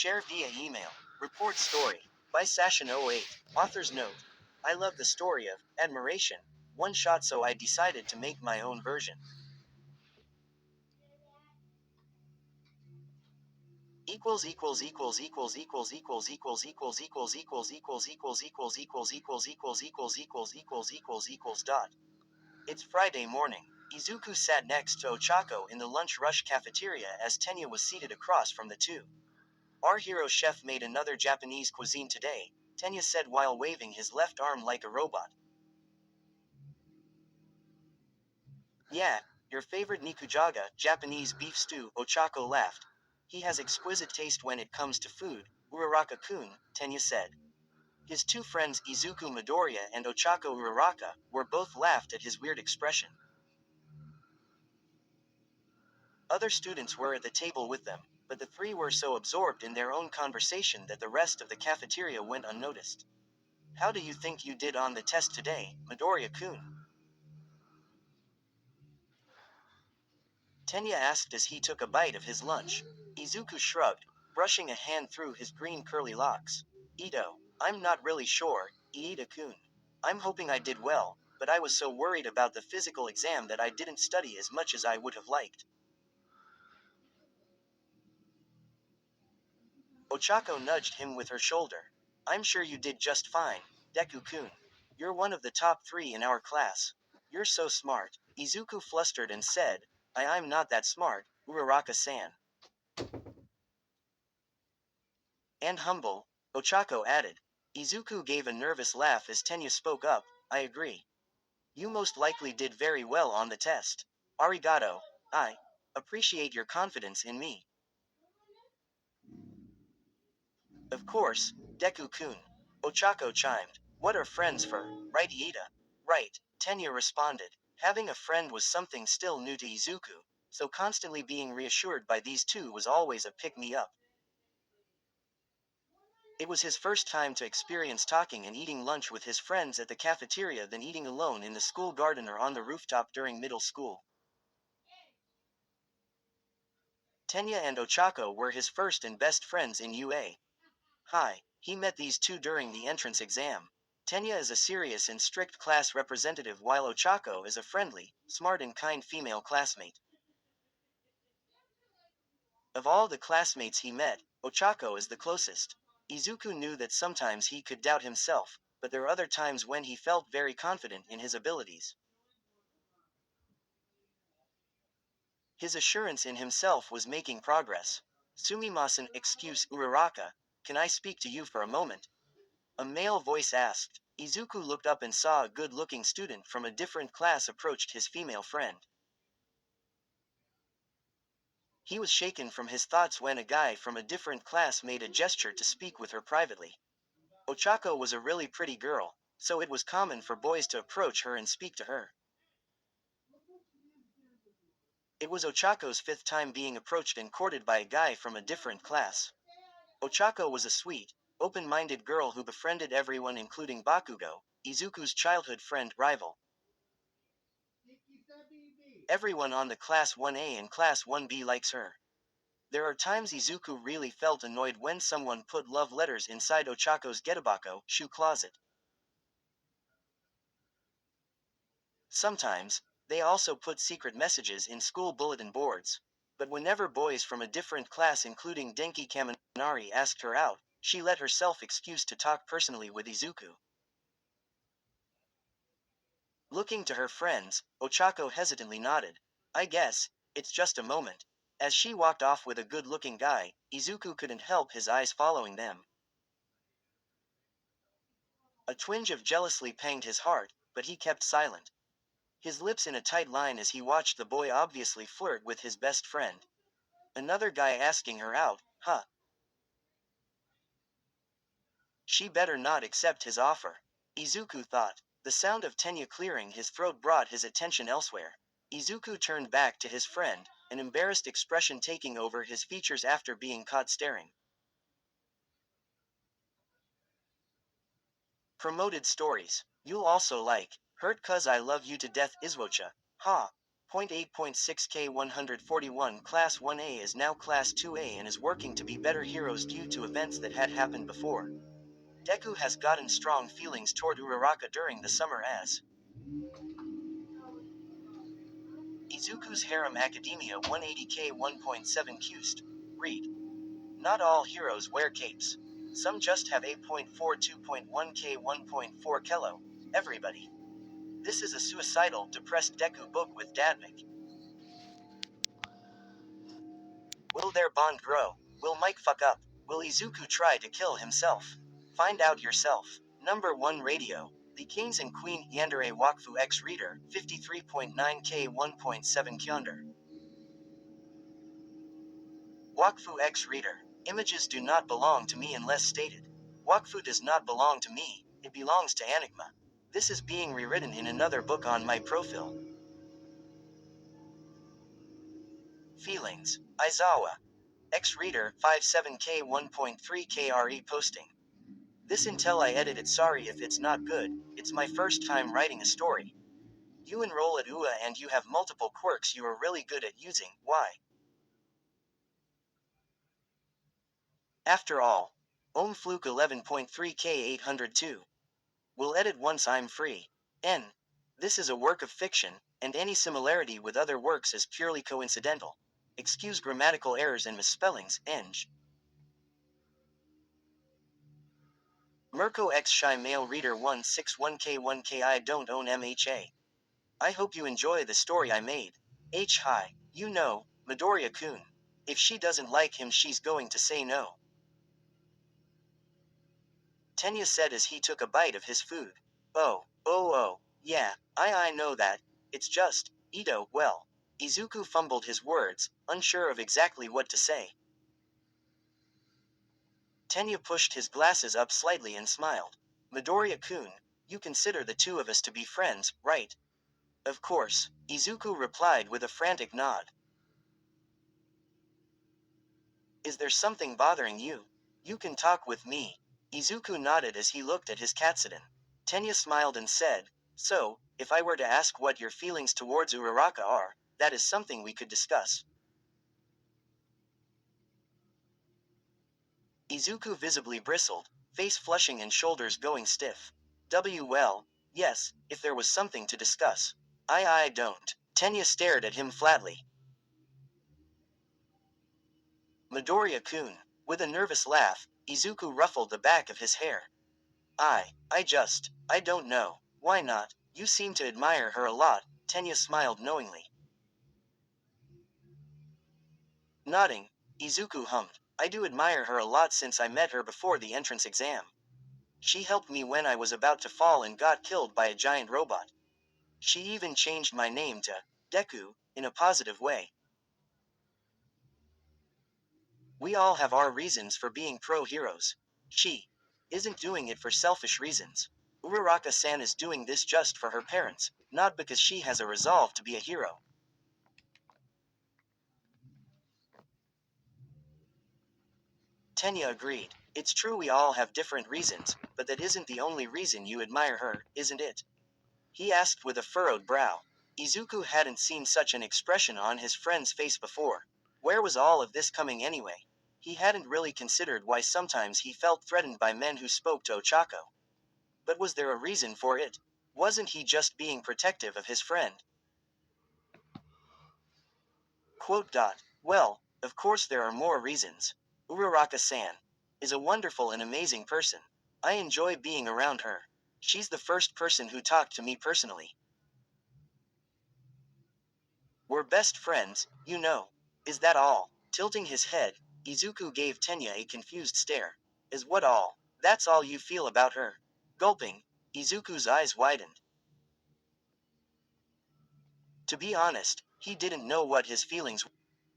Share via email. Report story. By Sashin08. Author's note. I love the story of admiration. One shot, so I decided to make my own version. Equals equals equals equals equals equals equals equals equals equals equals equals equals equals equals equals equals equals dot. It's Friday morning. Izuku sat next to Ochako in the lunch rush cafeteria as Tenya was seated across from the two. Our hero chef made another Japanese cuisine today, Tenya said while waving his left arm like a robot. Yeah, your favorite Nikujaga, Japanese beef stew, Ochako laughed. He has exquisite taste when it comes to food, Uraraka-kun, Tenya said. His two friends Izuku Midoriya and Ochako Uraraka were both laughed at his weird expression. Other students were at the table with them, but the three were so absorbed in their own conversation that the rest of the cafeteria went unnoticed. How do you think you did on the test today, Midoriya-kun? Tenya asked as he took a bite of his lunch. Izuku shrugged, brushing a hand through his green curly locks. Ito, I'm not really sure, Iida-kun. I'm hoping I did well, but I was so worried about the physical exam that I didn't study as much as I would have liked. Ochako nudged him with her shoulder. I'm sure you did just fine, Deku-kun. You're one of the top 3 in our class. You're so smart. Izuku flustered and said, I'm not that smart, Uraraka-san. And humble, Ochako added. Izuku gave a nervous laugh as Tenya spoke up, I agree. You most likely did very well on the test. Arigato. I appreciate your confidence in me. Of course, Deku-kun. Ochako chimed. What are friends for, right Iida? Right, Tenya responded. Having a friend was something still new to Izuku, so constantly being reassured by these two was always a pick-me-up. It was his first time to experience talking and eating lunch with his friends at the cafeteria than eating alone in the school garden or on the rooftop during middle school. Tenya and Ochako were his first and best friends in UA. Hi, he met these two during the entrance exam. Tenya is a serious and strict class representative while Ochako is a friendly, smart and kind female classmate. Of all the classmates he met, Ochako is the closest. Izuku knew that sometimes he could doubt himself, but there are other times when he felt very confident in his abilities. His assurance in himself was making progress. Sumimasen, excuse Uraraka, can I speak to you for a moment? A male voice asked. Izuku looked up and saw a good-looking student from a different class approached his female friend. He was shaken from his thoughts when a guy from a different class made a gesture to speak with her privately. Ochako was a really pretty girl, so it was common for boys to approach her and speak to her. It was Ochako's 5th time being approached and courted by a guy from a different class. Ochako was a sweet, open-minded girl who befriended everyone including Bakugo, Izuku's childhood friend rival. Everyone on the Class 1A and Class 1B likes her. There are times Izuku really felt annoyed when someone put love letters inside Ochako's getabako, shoe closet. Sometimes, they also put secret messages in school bulletin boards. But whenever boys from a different class including Denki Kaminari asked her out, she let herself excuse to talk personally with Izuku. Looking to her friends, Ochako hesitantly nodded. I guess, it's just a moment. As she walked off with a good-looking guy, Izuku couldn't help his eyes following them. A twinge of jealousy panged his heart, but he kept silent. His lips in a tight line as he watched the boy obviously flirt with his best friend. Another guy asking her out, huh? She better not accept his offer. Izuku thought. The sound of Tenya clearing his throat brought his attention elsewhere. Izuku turned back to his friend, an embarrassed expression taking over his features after being caught staring. Promoted stories. You'll also like, Hurt 'Cause I Love You to Death Izuocha. Ha. .8.6K141 Class 1A is now Class 2A and is working to be better heroes due to events that had happened before. Deku has gotten strong feelings toward Uraraka during the summer as Izuku's Harem Academia 180K 1.7 Qst. Read. Not all heroes wear capes. Some just have 8.42.1K 1.4 Kelo. Everybody. This is a suicidal, depressed Deku book with Dadmic. Will their bond grow? Will Mike fuck up? Will Izuku try to kill himself? Find out yourself. Number 1 Radio. The Kings and Queen Yandere Wakfu X Reader, 53.9K 1.7 Kyonder. Wakfu X Reader. Images do not belong to me unless stated. Wakfu does not belong to me, it belongs to Enigma. This is being rewritten in another book on my profile. Feelings. Izawa. X Reader, 57K 1.3 KRE posting. This until I edit it, sorry if it's not good, it's my first time writing a story. You enroll at UA and you have multiple quirks you are really good at using, why? After all. Fluke 11.3K 802. Will edit once I'm free. N. This is a work of fiction, and any similarity with other works is purely coincidental. Excuse grammatical errors and misspellings, Eng. Mirko X Shy Male Reader 161K1K I don't own MHA. I hope you enjoy the story I made. H. Hi. You know, Midoriya-kun. If she doesn't like him she's going to say no. Tenya said as he took a bite of his food. Oh, yeah, I know that. It's just, Ito, well. Izuku fumbled his words, unsure of exactly what to say. Tenya pushed his glasses up slightly and smiled. Midoriya-kun, you consider the two of us to be friends, right? Of course, Izuku replied with a frantic nod. Is there something bothering you? You can talk with me. Izuku nodded as he looked at his Katsuden. Tenya smiled and said, so, if I were to ask what your feelings towards Uraraka are, that is something we could discuss. Izuku visibly bristled, face flushing and shoulders going stiff. Well, yes, if there was something to discuss. I don't. Tenya stared at him flatly. Midoriya-kun. With a nervous laugh, Izuku ruffled the back of his hair. I don't know. Why not? You seem to admire her a lot, Tenya smiled knowingly. Nodding, Izuku hummed. I do admire her a lot since I met her before the entrance exam. She helped me when I was about to fall and got killed by a giant robot. She even changed my name to Deku, in a positive way. We all have our reasons for being pro-heroes. She isn't doing it for selfish reasons. Uraraka-san is doing this just for her parents, not because she has a resolve to be a hero. Tenya agreed. It's true we all have different reasons, but that isn't the only reason you admire her, isn't it? He asked with a furrowed brow. Izuku hadn't seen such an expression on his friend's face before. Where was all of this coming anyway? He hadn't really considered why sometimes he felt threatened by men who spoke to Ochako. But was there a reason for it? Wasn't he just being protective of his friend? Well, of course there are more reasons. Uraraka-san is a wonderful and amazing person. I enjoy being around her. She's the first person who talked to me personally. We're best friends, you know. Is that all? Tilting his head, Izuku gave Tenya a confused stare. Is what all? That's all you feel about her? Gulping, Izuku's eyes widened. To be honest, he didn't know what his feelings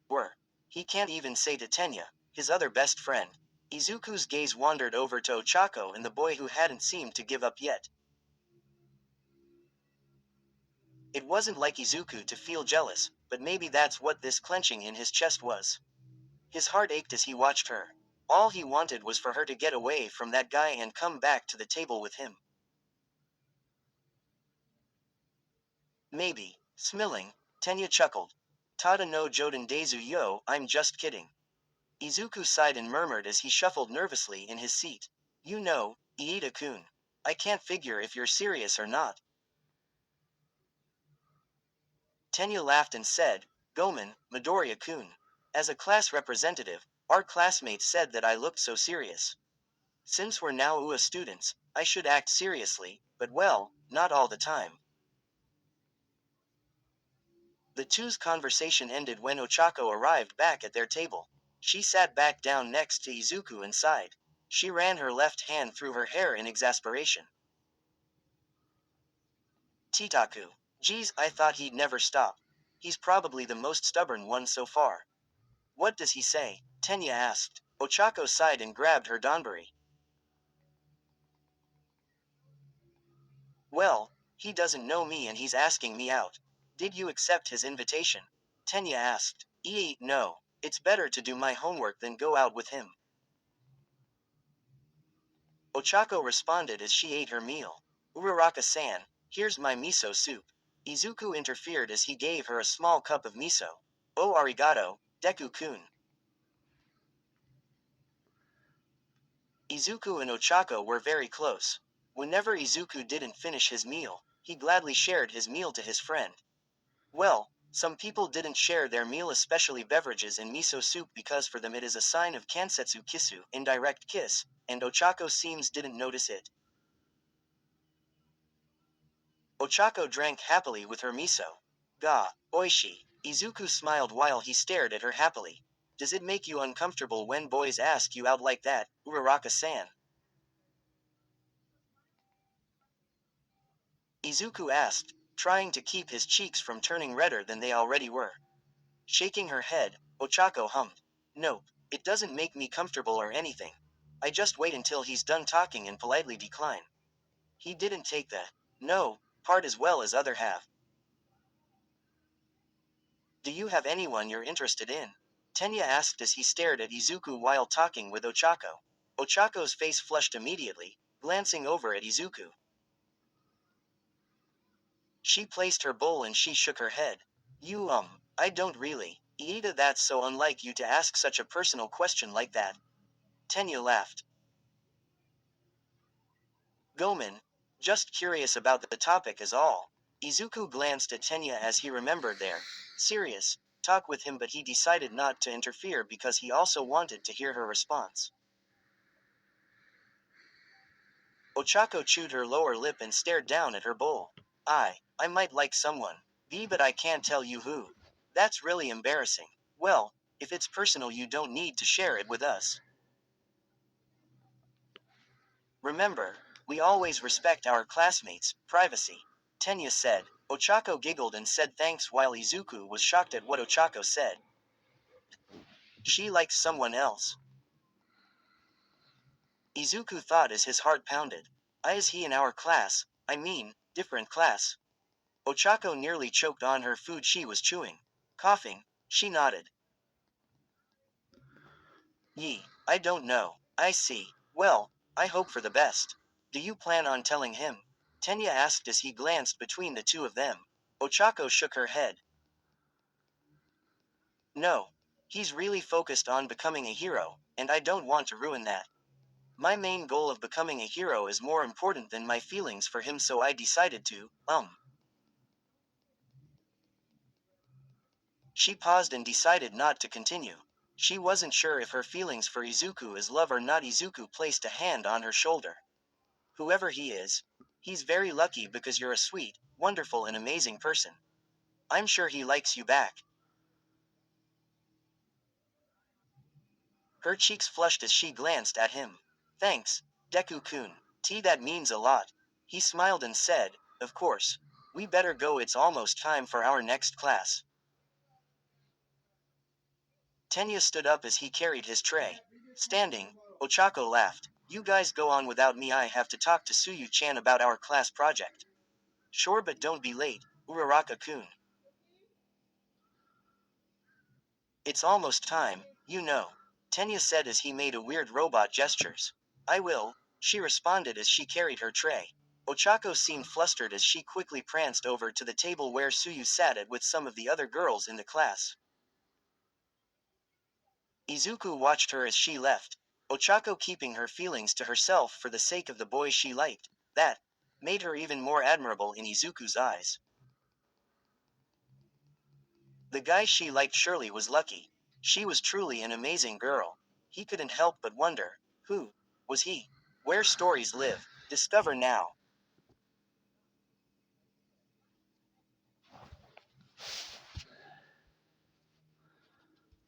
were. He can't even say to Tenya, his other best friend. Izuku's gaze wandered over to Ochako and the boy who hadn't seemed to give up yet. It wasn't like Izuku to feel jealous, but maybe that's what this clenching in his chest was. His heart ached as he watched her. All he wanted was for her to get away from that guy and come back to the table with him. Maybe, smiling, Tenya chuckled. Tada no Joden Dezu yo, I'm just kidding. Izuku sighed and murmured as he shuffled nervously in his seat. You know, Iida-kun. I can't figure if you're serious or not. Tenya laughed and said, Gomen, Midoriya-kun. As a class representative, our classmates said that I looked so serious. Since we're now UA students, I should act seriously, but well, not all the time. The two's conversation ended when Ochako arrived back at their table. She sat back down next to Izuku and sighed. She ran her left hand through her hair in exasperation. Titaku. Geez, I thought he'd never stop. He's probably the most stubborn one so far. What does he say? Tenya asked. Ochako sighed and grabbed her donburi. Well, he doesn't know me and he's asking me out. Did you accept his invitation? Tenya asked. No. It's better to do my homework than go out with him. Ochako responded as she ate her meal. Uraraka-san, here's my miso soup. Izuku interfered as he gave her a small cup of miso. Oh arigato, Deku-kun. Izuku and Ochako were very close. Whenever Izuku didn't finish his meal, he gladly shared his meal to his friend. Well, some people didn't share their meal, especially beverages and miso soup, because for them it is a sign of kansetsu kisu, indirect kiss, and Ochako seems didn't notice it. Ochako drank happily with her miso. Ga, oishi. Izuku smiled while he stared at her happily. Does it make you uncomfortable when boys ask you out like that, Uraraka-san? Izuku asked, trying to keep his cheeks from turning redder than they already were. Shaking her head, Ochako hummed. Nope, it doesn't make me comfortable or anything. I just wait until he's done talking and politely decline. He didn't take the no part as well as other half. Do you have anyone you're interested in? Tenya asked as he stared at Izuku while talking with Ochako. Ochako's face flushed immediately, glancing over at Izuku. She placed her bowl and she shook her head. I don't really. Iida, that's so unlike you to ask such a personal question like that. Tenya laughed. Gomen, just curious about the topic is all. Izuku glanced at Tenya as he remembered their serious talk with him, but he decided not to interfere because he also wanted to hear her response. Ochako chewed her lower lip and stared down at her bowl. I might like someone. But I can't tell you who. That's really embarrassing. Well, if it's personal you don't need to share it with us. Remember, we always respect our classmates' privacy. Tenya said. Ochako giggled and said thanks while Izuku was shocked at what Ochako said. She likes someone else. Izuku thought as his heart pounded. Is he in our class? I mean, different class. Ochako nearly choked on her food she was chewing. Coughing, she nodded. I don't know. I see. Well, I hope for the best. Do you plan on telling him? Tenya asked as he glanced between the two of them. Ochako shook her head. No. He's really focused on becoming a hero, and I don't want to ruin that. My main goal of becoming a hero is more important than my feelings for him, so I decided to, She paused and decided not to continue. She wasn't sure if her feelings for Izuku is love or not. Izuku placed a hand on her shoulder. Whoever he is, he's very lucky because you're a sweet, wonderful and amazing person. I'm sure he likes you back. Her cheeks flushed as she glanced at him. Thanks, Deku-kun. That means a lot. He smiled and said, of course. We better go, it's almost time for our next class. Tenya stood up as he carried his tray. Standing, Ochako laughed. You guys go on without me, I have to talk to Suyu-chan about our class project. Sure, but don't be late, Uraraka-kun. It's almost time, you know. Tenya said as he made a weird robot gestures. I will, she responded as she carried her tray. Ochako seemed flustered as she quickly pranced over to the table where Suyu sat at with some of the other girls in the class. Izuku watched her as she left, Ochako keeping her feelings to herself for the sake of the boy she liked. That made her even more admirable in Izuku's eyes. The guy she liked surely was lucky. She was truly an amazing girl. He couldn't help but wonder, who was he? Where stories live. Discover now.